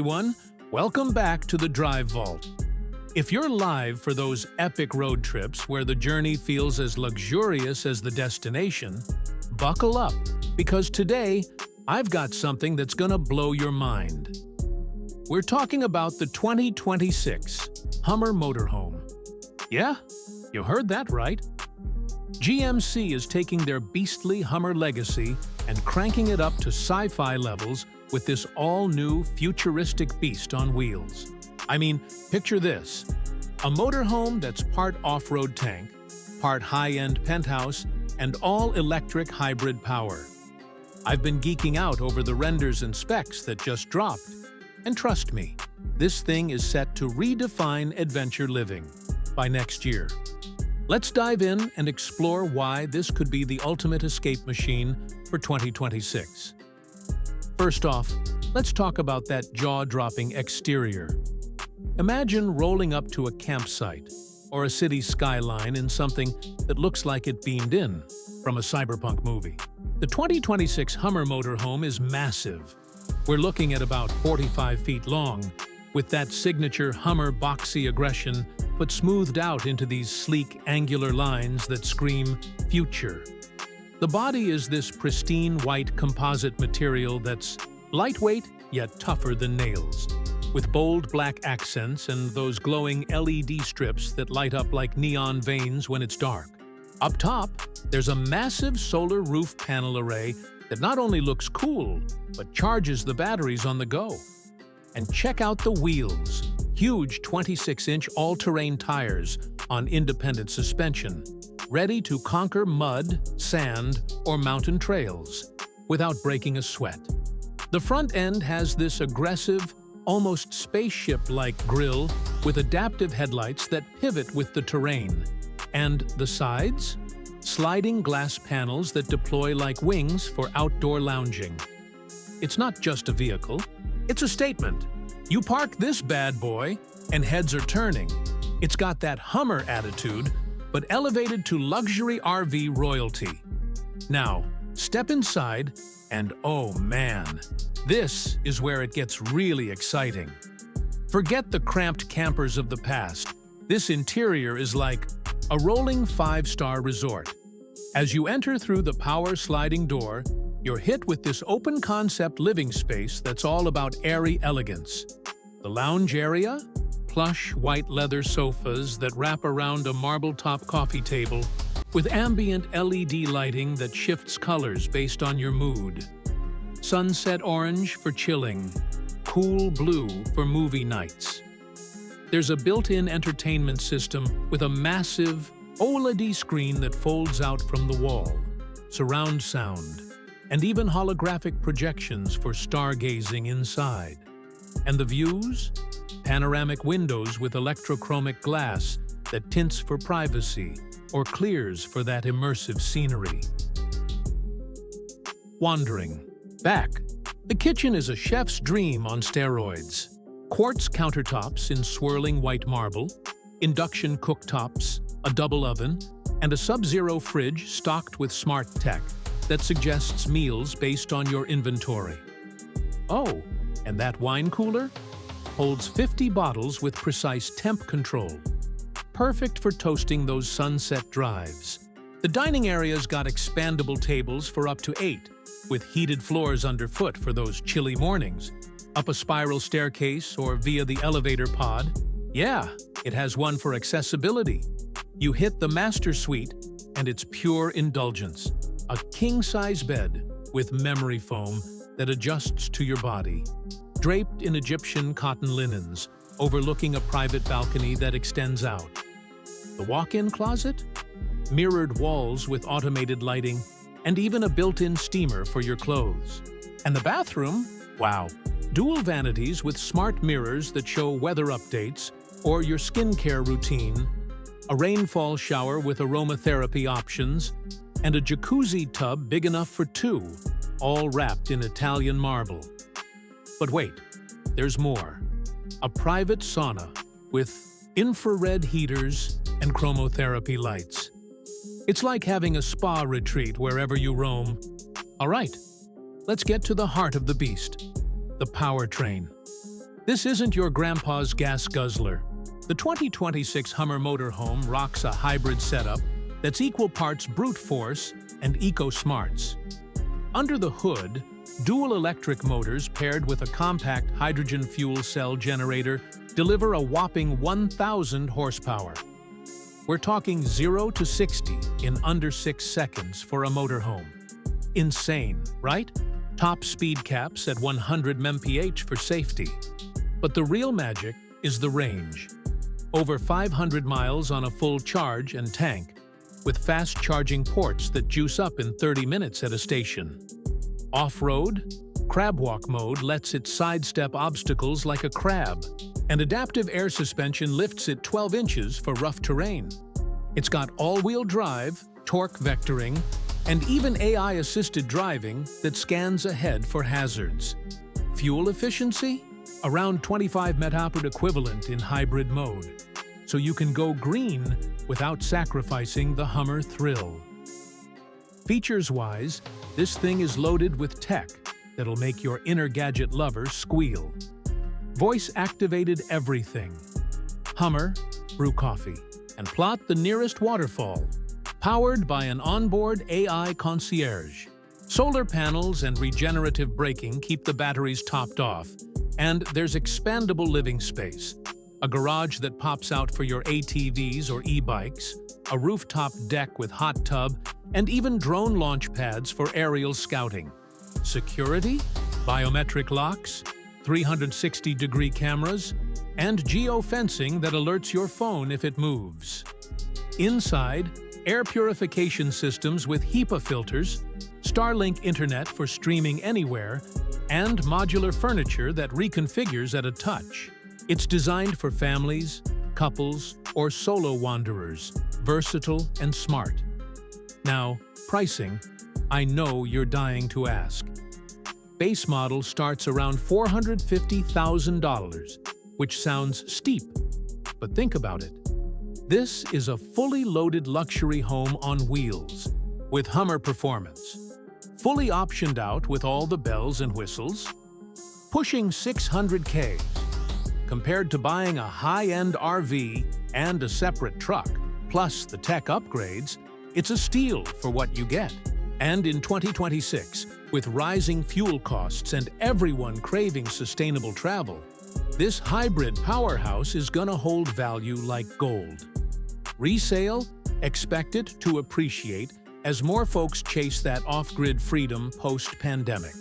everyone. Welcome back to the Drive Vault. If you're live for those epic road trips where the journey feels as luxurious as the destination, buckle up, because today I've got something that's gonna blow your mind. We're talking about the 2026 Hummer Motorhome. Yeah, you heard that right. GMC is taking their beastly Hummer legacy and cranking it up to sci-fi levels with this all-new futuristic beast on wheels. I mean, picture this. A motorhome that's part off-road tank, part high-end penthouse, and all-electric hybrid power. I've been geeking out over the renders and specs that just dropped. And trust me, this thing is set to redefine adventure living by next year. Let's dive in and explore why this could be the ultimate escape machine for 2026. First off, let's talk about that jaw-dropping exterior. Imagine rolling up to a campsite or a city skyline in something that looks like it beamed in from a cyberpunk movie. The 2026 Hummer Motorhome is massive. We're looking at about 45 feet long, with that signature Hummer boxy aggression but smoothed out into these sleek, angular lines that scream future. The body is this pristine white composite material that's lightweight yet tougher than nails, with bold black accents and those glowing LED strips that light up like neon veins when it's dark. Up top, there's a massive solar roof panel array that not only looks cool, but charges the batteries on the go. And check out the wheels. Huge 26-inch all-terrain tires on independent suspension, ready to conquer mud, sand, or mountain trails without breaking a sweat. The front end has this aggressive, almost spaceship-like grille with adaptive headlights that pivot with the terrain. And the sides? Sliding glass panels that deploy like wings for outdoor lounging. It's not just a vehicle, it's a statement. You park this bad boy, and heads are turning. It's got that Hummer attitude, but elevated to luxury RV royalty. Now, step inside, and oh man, this is where it gets really exciting. Forget the cramped campers of the past. This interior is like a rolling 5-star resort. As you enter through the power sliding door, you're hit with this open-concept living space that's all about airy elegance. The lounge area? Plush white leather sofas that wrap around a marble-top coffee table with ambient LED lighting that shifts colors based on your mood. Sunset orange for chilling, cool blue for movie nights. There's a built-in entertainment system with a massive OLED screen that folds out from the wall, surround sound, and even holographic projections for stargazing inside. And the views? Panoramic windows with electrochromic glass that tints for privacy or clears for that immersive scenery. Wandering. Back. The kitchen is a chef's dream on steroids. Quartz countertops in swirling white marble, induction cooktops, a double oven, and a sub-zero fridge stocked with smart tech that suggests meals based on your inventory. Oh, and that wine cooler? Holds 50 bottles with precise temp control. Perfect for toasting those sunset drives. The dining area's got expandable tables for up to 8, with heated floors underfoot for those chilly mornings. Up a spiral staircase or via the elevator pod. Yeah, it has one for accessibility. You hit the master suite, and it's pure indulgence. A king-size bed with memory foam that adjusts to your body. Draped in Egyptian cotton linens, overlooking a private balcony that extends out. The walk-in closet? Mirrored walls with automated lighting, and even a built-in steamer for your clothes. And the bathroom? Wow! Dual vanities with smart mirrors that show weather updates or your skincare routine, a rainfall shower with aromatherapy options, and a jacuzzi tub big enough for 2, all wrapped in Italian marble. But wait, there's more. A private sauna with infrared heaters and chromotherapy lights. It's like having a spa retreat wherever you roam. All right, let's get to the heart of the beast, the Powertrain. This isn't your grandpa's gas guzzler. The 2026 Hummer Motorhome rocks a hybrid setup that's equal parts brute force and eco-smarts. Under the hood, dual electric motors paired with a compact hydrogen fuel cell generator deliver a whopping 1,000 horsepower. We're talking 0 to 60 in under 6 seconds for a motorhome. Insane, right? Top speed caps at 100 mph for safety. But the real magic is the range. Over 500 miles on a full charge and tank, with fast charging ports that juice up in 30 minutes at a station. Off-road, crab walk mode lets it sidestep obstacles like a crab, and adaptive air suspension lifts it 12 inches for rough terrain. It's got all-wheel drive, torque vectoring, and even AI-assisted driving that scans ahead for hazards. Fuel efficiency? Around 25 mAh equivalent in hybrid mode, so you can go green without sacrificing the Hummer thrill. Features-wise, this thing is loaded with tech that'll make your inner gadget lover squeal. Voice-activated everything. Hummer, brew coffee, and plot the nearest waterfall. Powered by an onboard AI concierge. Solar panels and regenerative braking keep the batteries topped off, and there's expandable living space. A garage that pops out for your ATVs or e-bikes, a rooftop deck with hot tub, and even drone launch pads for aerial scouting. Security, biometric locks, 360-degree cameras, and geo-fencing that alerts your phone if it moves. Inside, air purification systems with HEPA filters, Starlink internet for streaming anywhere, and modular furniture that reconfigures at a touch. It's designed for families, couples, or solo wanderers, versatile and smart. Now, pricing, I know you're dying to ask. Base model starts around $450,000, which sounds steep, but think about it. This is a fully loaded luxury home on wheels, with Hummer performance. Fully optioned out with all the bells and whistles, pushing $600K. Compared to buying a high-end RV and a separate truck, plus the tech upgrades, it's a steal for what you get. And in 2026, with rising fuel costs and everyone craving sustainable travel, this hybrid powerhouse is gonna hold value like gold. Resale? Expect it to appreciate as more folks chase that off-grid freedom post-pandemic.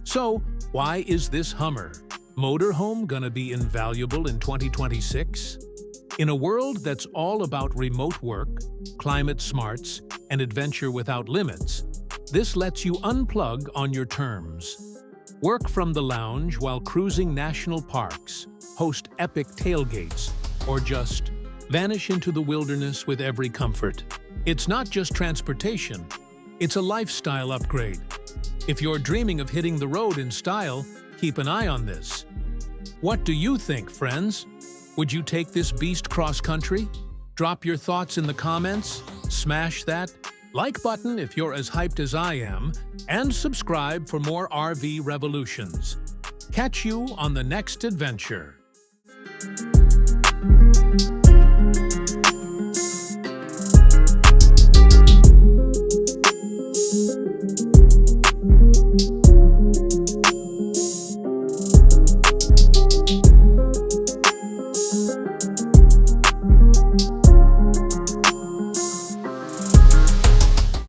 So, why is this Hummer Motorhome gonna be invaluable in 2026? In a world that's all about remote work, climate smarts, and adventure without limits, this lets you unplug on your terms. Work from the lounge while cruising national parks, host epic tailgates, or just vanish into the wilderness with every comfort. It's not just transportation, it's a lifestyle upgrade. If you're dreaming of hitting the road in style, keep an eye on this. What do you think, friends? Would you take this beast cross-country? Drop your thoughts in the comments, smash that like button if you're as hyped as I am, and subscribe for more RV revolutions. Catch you on the next adventure.